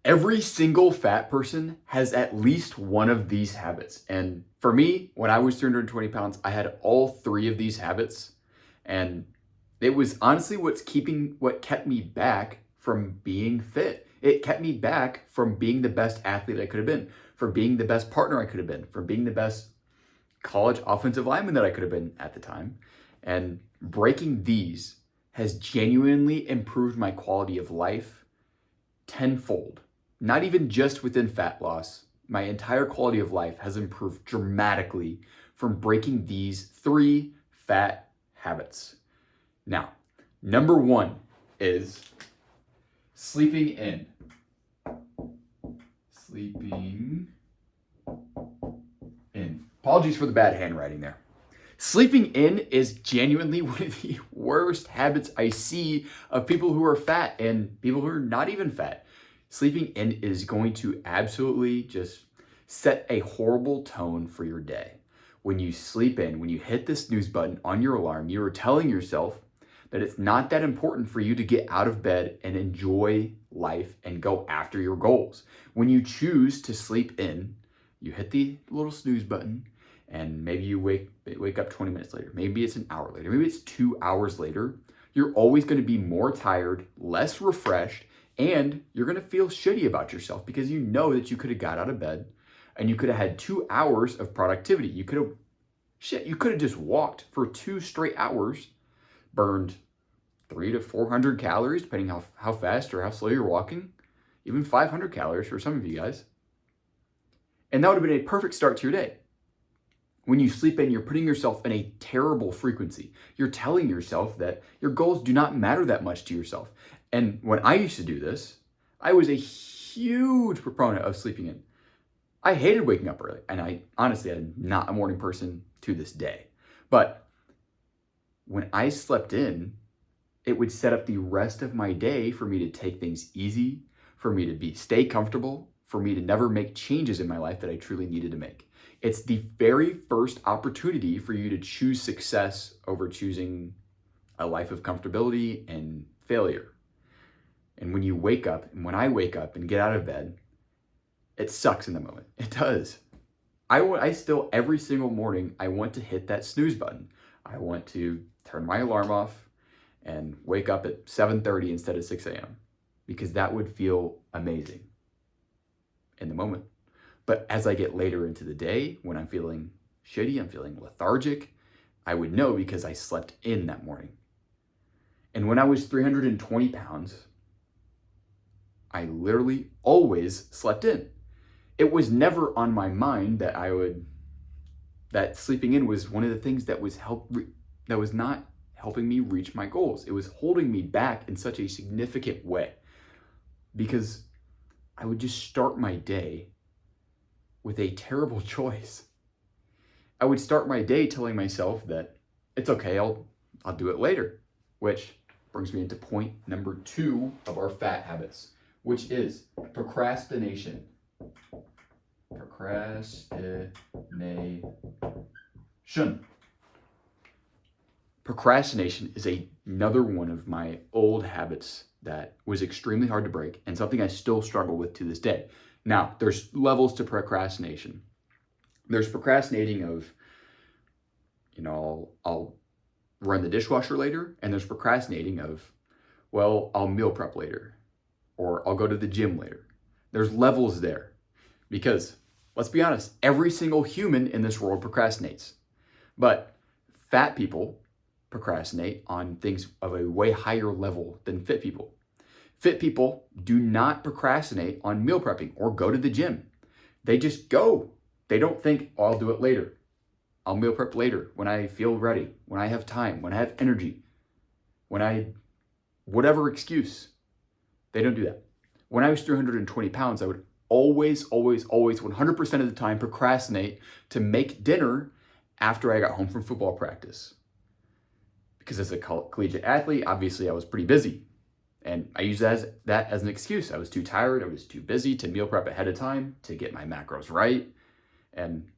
Every single fat person has at least one of these habits. And for me, when I was 320 pounds, I had all three of these habits. And it was honestly what kept me back from being fit. It kept me back from being the best athlete I could have been, from being the best partner I could have been, from being the best college offensive lineman that I could have been at the time. And breaking these has genuinely improved my quality of life tenfold. Not even just within fat loss, my entire quality of life has improved dramatically from breaking these three fat habits. Now, number one is sleeping in. Sleeping in. Apologies for the bad handwriting there. Sleeping in is genuinely one of the worst habits I see of people who are fat and people who are not even fat. Sleeping in is going to absolutely just set a horrible tone for your day. When you sleep in, when you hit the snooze button on your alarm, you are telling yourself that it's not that important for you to get out of bed and enjoy life and go after your goals. When you choose to sleep in, you hit the little snooze button and maybe you wake up 20 minutes later. Maybe it's an hour later. Maybe it's 2 hours later. You're always going to be more tired, less refreshed, and you're going to feel shitty about yourself because you know that you could have got out of bed and you could have had 2 hours of productivity. You could have just walked for 2 straight hours, burned 300 to 400 calories, depending how fast or how slow you're walking, even 500 calories for some of you guys. And that would have been a perfect start to your day. When you sleep in, you're putting yourself in a terrible frequency. You're telling yourself that your goals do not matter that much to yourself. And when I used to do this, I was a huge proponent of sleeping in. I hated waking up early, and I honestly am not a morning person to this day. But when I slept in, it would set up the rest of my day for me to take things easy, for me to stay comfortable, for me to never make changes in my life that I truly needed to make. It's the very first opportunity for you to choose success over choosing a life of comfortability and failure. And when you wake up, and when I wake up and get out of bed, it sucks in the moment. It does. I still, every single morning, I want to hit that snooze button. I want to turn my alarm off and wake up at 7:30 instead of 6 a.m. because that would feel amazing in the moment. But as I get later into the day, when I'm feeling shitty, I'm feeling lethargic, I would know because I slept in that morning. And when I was 320 pounds, I literally always slept in. It was never on my mind that sleeping in was one of the things that was not helping me reach my goals. It was holding me back in such a significant way because I would just start my day with a terrible choice. I would start my day telling myself that it's okay, I'll do it later, which brings me into point number 2 of our fat habits, which is procrastination. Procrastination is another one of my old habits that was extremely hard to break and something I still struggle with to this day. Now, there's levels to procrastination. There's procrastinating of, I'll run the dishwasher later, and there's procrastinating of, well, I'll meal prep later, or I'll go to the gym later. There's levels there because, let's be honest, every single human in this world procrastinates. But fat people procrastinate on things of a way higher level than fit people. Fit people do not procrastinate on meal prepping or go to the gym. They just go. They don't think, oh, I'll do it later. I'll meal prep later when I feel ready, when I have time, when I have energy, whatever excuse. They don't do that. When I was 320 pounds, I would always, 100% of the time procrastinate to make dinner after I got home from football practice. Because as a collegiate athlete, obviously I was pretty busy. And I use that as an excuse. I was too tired. I was too busy to meal prep ahead of time to get my macros right. And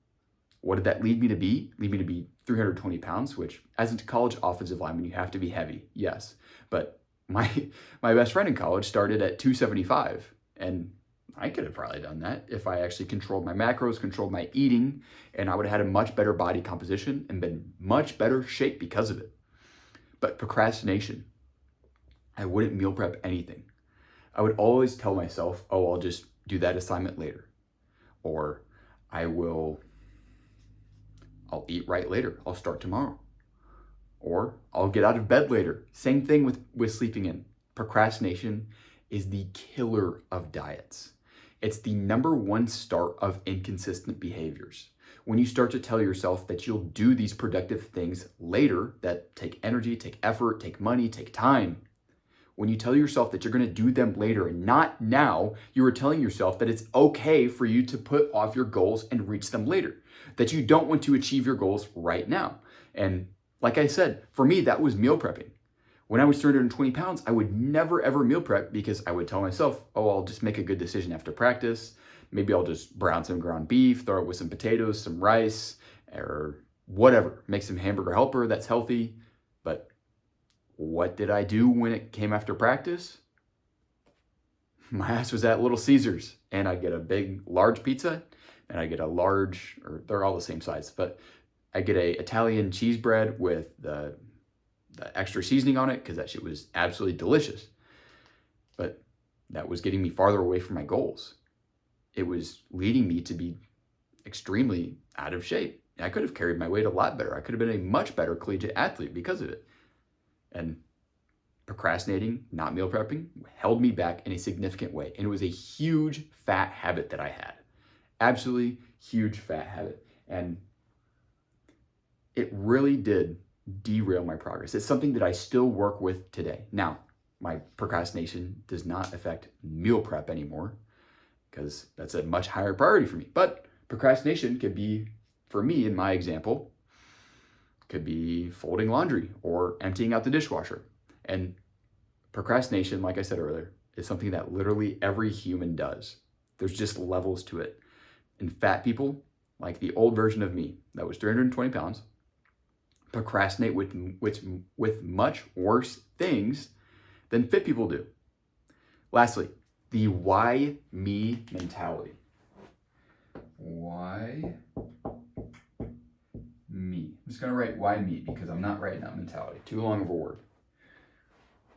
what did that lead me to be? Lead me to be 320 pounds, which as a college offensive lineman, you have to be heavy. Yes. But my best friend in college started at 275 and I could have probably done that if I actually controlled my macros, controlled my eating, and I would have had a much better body composition and been much better shape because of it. But procrastination, I wouldn't meal prep anything. I would always tell myself, oh, I'll just do that assignment later. Or I'll eat right later. I'll start tomorrow. Or I'll get out of bed later. Same thing with sleeping in. Procrastination is the killer of diets. It's the number one start of inconsistent behaviors. When you start to tell yourself that you'll do these productive things later that take energy, take effort, take money, take time, when you tell yourself that you're going to do them later and not now, you are telling yourself that it's okay for you to put off your goals and reach them later, that you don't want to achieve your goals right now. And like I said, for me, that was meal prepping. When I was 320 pounds, I would never ever meal prep because I would tell myself, oh, I'll just make a good decision after practice. Maybe I'll just brown some ground beef, throw it with some potatoes, some rice, or whatever. Make some hamburger helper that's healthy. But what did I do when it came after practice? My ass was at Little Caesars, and I'd get a big, large pizza, and I get a large, or they're all the same size, but I get a Italian cheese bread with the extra seasoning on it because that shit was absolutely delicious. But that was getting me farther away from my goals. It was leading me to be extremely out of shape. I could have carried my weight a lot better. I could have been a much better collegiate athlete because of it. And procrastinating, not meal prepping, held me back in a significant way. And it was a huge fat habit that I had. Absolutely huge fat habit. And it really did derail my progress. It's something that I still work with today. Now, my procrastination does not affect meal prep anymore because that's a much higher priority for me. But procrastination could be, for me, in my example, could be folding laundry or emptying out the dishwasher. And procrastination, like I said earlier, is something that literally every human does. There's just levels to it. And fat people, like the old version of me that was 320 pounds, procrastinate with much worse things than fit people do. Lastly, the why me mentality. Why me? I'm just going to write why me because I'm not writing out mentality. Too long of a word.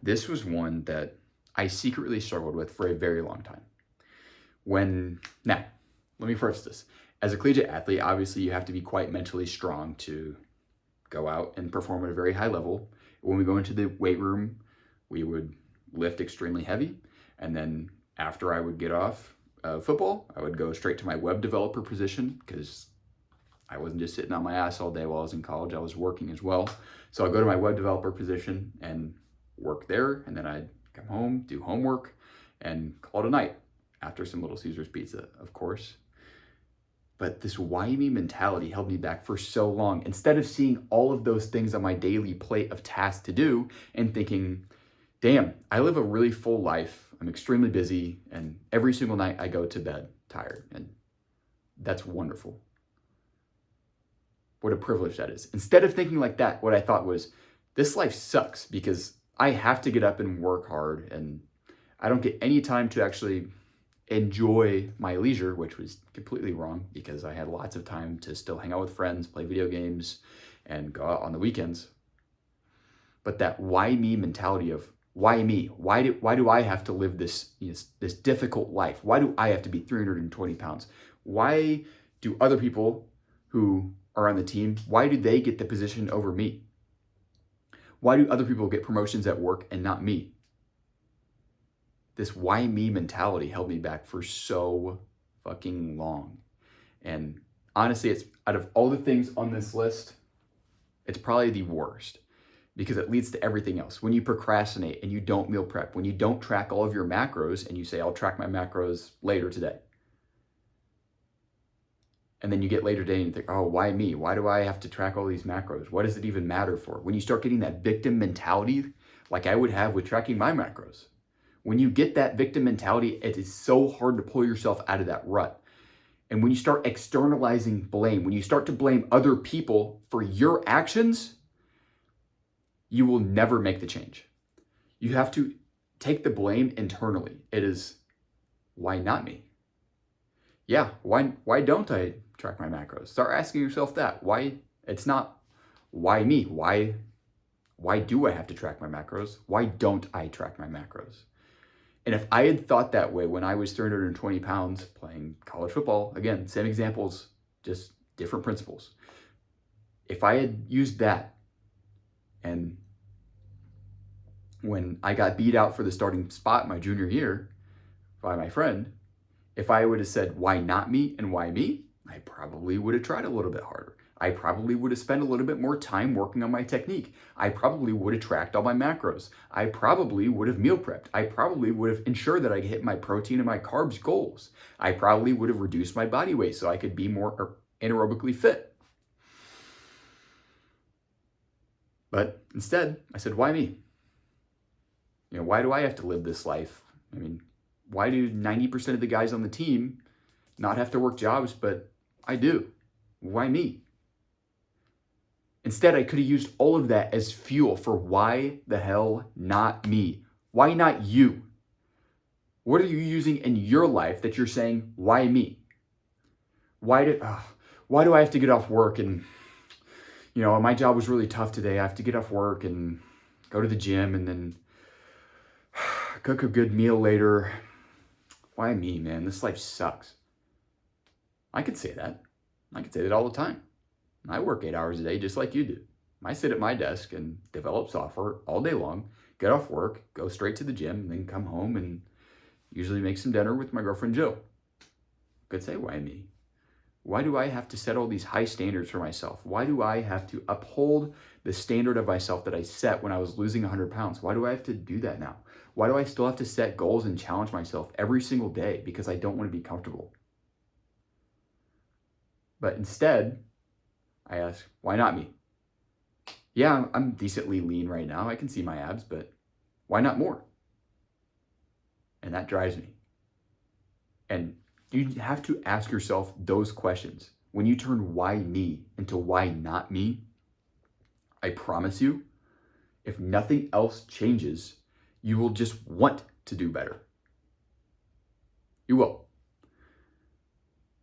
This was one that I secretly struggled with for a very long time. Now, let me preface this. As a collegiate athlete, obviously you have to be quite mentally strong to go out and perform at a very high level. When we go into the weight room, we would lift extremely heavy. And then after I would get off football, I would go straight to my web developer position because I wasn't just sitting on my ass all day while I was in college. I was working as well. So I'd go to my web developer position and work there. And then I'd come home, do homework, and call it a night after some Little Caesars pizza, of course. But this why me mentality held me back for so long. Instead of seeing all of those things on my daily plate of tasks to do and thinking, damn, I live a really full life. I'm extremely busy. And every single night I go to bed tired. And that's wonderful. What a privilege that is. Instead of thinking like that, what I thought was, this life sucks because I have to get up and work hard. And I don't get any time to actually enjoy my leisure, which was completely wrong because I had lots of time to still hang out with friends, play video games, and go out on the weekends. But that why me mentality of why me? Why do I have to live this difficult life? Why do I have to be 320 pounds? Why do other people who are on the team, why do they get the position over me? Why do other people get promotions at work and not me? This why me mentality held me back for so fucking long. And honestly, it's out of all the things on this list, it's probably the worst because it leads to everything else. When you procrastinate and you don't meal prep, when you don't track all of your macros and you say, I'll track my macros later today. And then you get later today and you think, oh, why me? Why do I have to track all these macros? What does it even matter for? When you start getting that victim mentality, like I would have with tracking my macros, when you get that victim mentality, it is so hard to pull yourself out of that rut. And when you start externalizing blame, when you start to blame other people for your actions, you will never make the change. You have to take the blame internally. It is, why not me? Yeah, why don't I track my macros? Start asking yourself that. Why it's not why me? Why do I have to track my macros? Why don't I track my macros? And if I had thought that way when I was 320 pounds playing college football, again, same examples, just different principles. If I had used that, and when I got beat out for the starting spot my junior year by my friend, if I would have said, why not me and why me? I probably would have tried a little bit harder. I probably would have spent a little bit more time working on my technique. I probably would have tracked all my macros. I probably would have meal prepped. I probably would have ensured that I hit my protein and my carbs goals. I probably would have reduced my body weight so I could be more anaerobically fit. But instead, I said, why me? Why do I have to live this life? I mean, why do 90% of the guys on the team not have to work jobs, but I do? Why me? Instead, I could have used all of that as fuel for why the hell not me? Why not you? What are you using in your life that you're saying, why me? Why do I have to get off work and, my job was really tough today. I have to get off work and go to the gym and then cook a good meal later. Why me, man? This life sucks. I could say that. I could say that all the time. I work 8 hours a day just like you do. I sit at my desk and develop software all day long, get off work, go straight to the gym, and then come home and usually make some dinner with my girlfriend Jill. Could say, why me? Why do I have to set all these high standards for myself? Why do I have to uphold the standard of myself that I set when I was losing 100 pounds? Why do I have to do that now? Why do I still have to set goals and challenge myself every single day because I don't want to be comfortable? But instead, I ask, why not me? Yeah, I'm decently lean right now. I can see my abs, but why not more? And that drives me. And you have to ask yourself those questions. When you turn why me into why not me, I promise you, if nothing else changes, you will just want to do better. You will.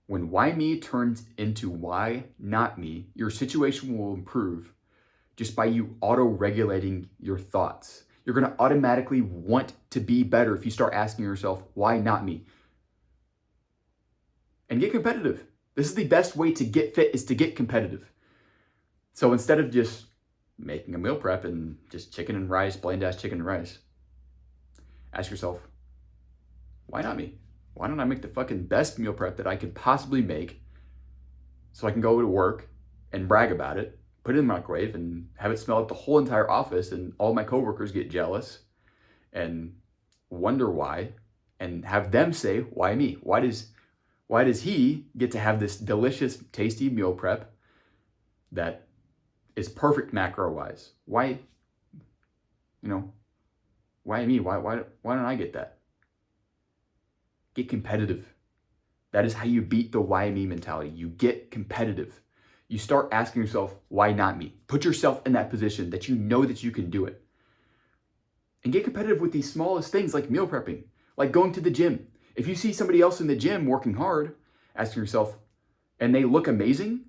When why me turns into why not me, your situation will improve just by you auto-regulating your thoughts. You're going to automatically want to be better if you start asking yourself, why not me? And get competitive. This is the best way to get fit, is to get competitive. So instead of just making a meal prep and just chicken and rice, bland ass chicken and rice, ask yourself, why not me? Why don't I make the fucking best meal prep that I could possibly make so I can go to work and brag about it, put it in the microwave and have it smell like the whole entire office and all my coworkers get jealous and wonder why, and have them say, why me? Why does he get to have this delicious, tasty meal prep that is perfect macro-wise? Why me? Why don't I get that? Get competitive. That is how you beat the why me mentality. You get competitive. You start asking yourself, why not me? Put yourself in that position that you know that you can do it. And get competitive with these smallest things like meal prepping, like going to the gym. If you see somebody else in the gym working hard, ask yourself, and they look amazing,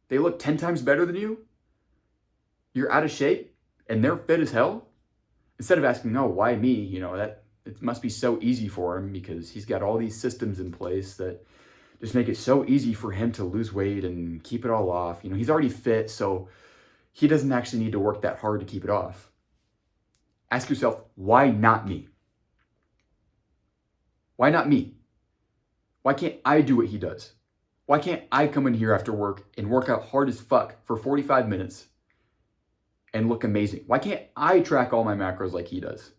they look 10 times better than you, you're out of shape, and they're fit as hell, instead of asking, oh, why me? That it must be so easy for him because he's got all these systems in place that just make it so easy for him to lose weight and keep it all off. He's already fit, so he doesn't actually need to work that hard to keep it off. Ask yourself, why not me? Why not me? Why can't I do what he does? Why can't I come in here after work and work out hard as fuck for 45 minutes and look amazing? Why can't I track all my macros like he does?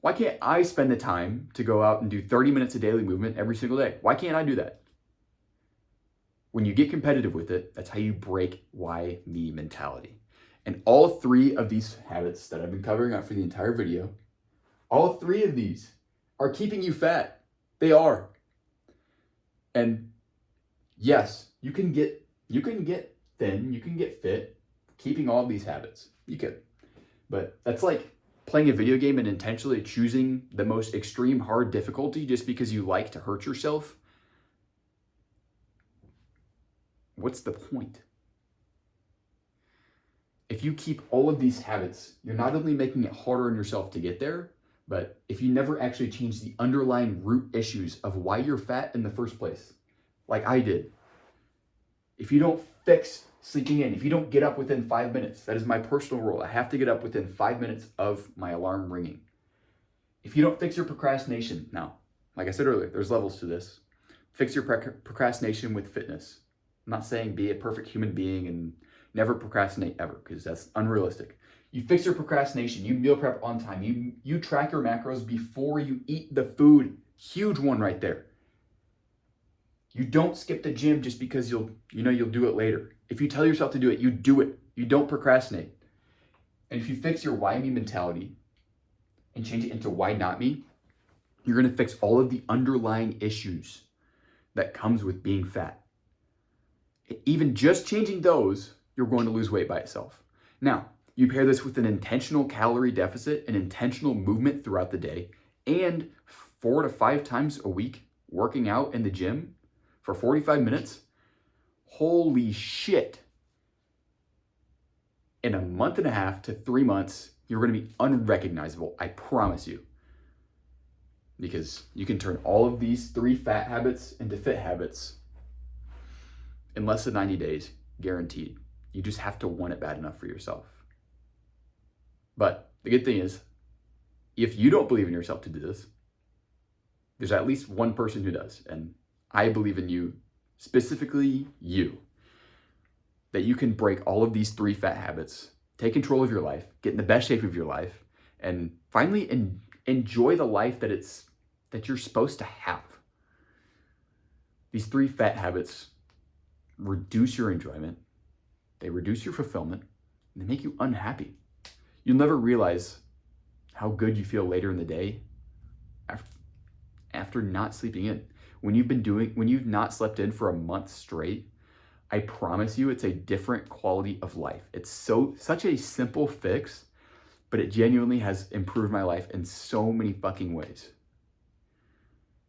Why can't I spend the time to go out and do 30 minutes of daily movement every single day? Why can't I do that? When you get competitive with it, that's how you break why me mentality. And all three of these habits that I've been covering up for the entire video, all three of these are keeping you fat. They are. And yes, you can get thin, you can get fit, keeping all of these habits. You can. But that's like playing a video game and intentionally choosing the most extreme hard difficulty just because you like to hurt yourself. what's the point? If you keep all of these habits, you're not only making it harder on yourself to get there, but if you never actually change the underlying root issues of why you're fat in the first place, like I did, if you don't fix sleeping in, if you don't get up within 5 minutes, that is my personal rule. I have to get up within 5 minutes of my alarm ringing. If you don't fix your procrastination, now, like I said earlier, there's levels to this. Fix your procrastination with fitness. I'm not saying be a perfect human being and never procrastinate ever, because that's unrealistic. You fix your procrastination, you meal prep on time, you track your macros before you eat the food. Huge one right there. You don't skip the gym just because you'll do it later. If you tell yourself to do it, you do it. You don't procrastinate. And if you fix your why me mentality and change it into why not me, you're going to fix all of the underlying issues that comes with being fat. Even just changing those, you're going to lose weight by itself. Now, you pair this with an intentional calorie deficit, an intentional movement throughout the day, and 4 to 5 times a week working out in the gym for 45 minutes. Holy shit. In a month and a half to 3 months, you're going to be unrecognizable. I promise you. Because you can turn all of these 3 fat habits into fit habits in less than 90 days, guaranteed. You just have to want it bad enough for yourself. But the good thing is, if you don't believe in yourself to do this, there's at least one person who does. And I believe in you, specifically you, that you can break all of these 3 fat habits, take control of your life, get in the best shape of your life, and finally enjoy the life that you're supposed to have. These 3 fat habits reduce your enjoyment, they reduce your fulfillment, and they make you unhappy. You'll never realize how good you feel later in the day after not sleeping in. When you've not slept in for a month straight, I promise you it's a different quality of life. It's such a simple fix, but it genuinely has improved my life in so many fucking ways.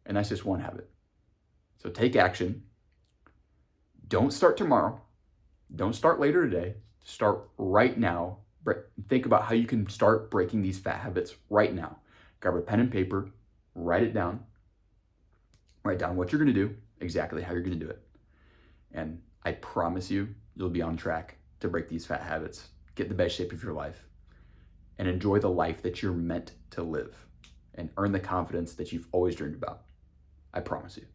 And that's just one habit. So take action. Don't start tomorrow. Don't start later today. Start right now. Think about how you can start breaking these fat habits right now. Grab a pen and paper, write it down. Write down what you're going to do, exactly how you're going to do it. And I promise you, you'll be on track to break these fat habits, get the best shape of your life, and enjoy the life that you're meant to live, and earn the confidence that you've always dreamed about. I promise you.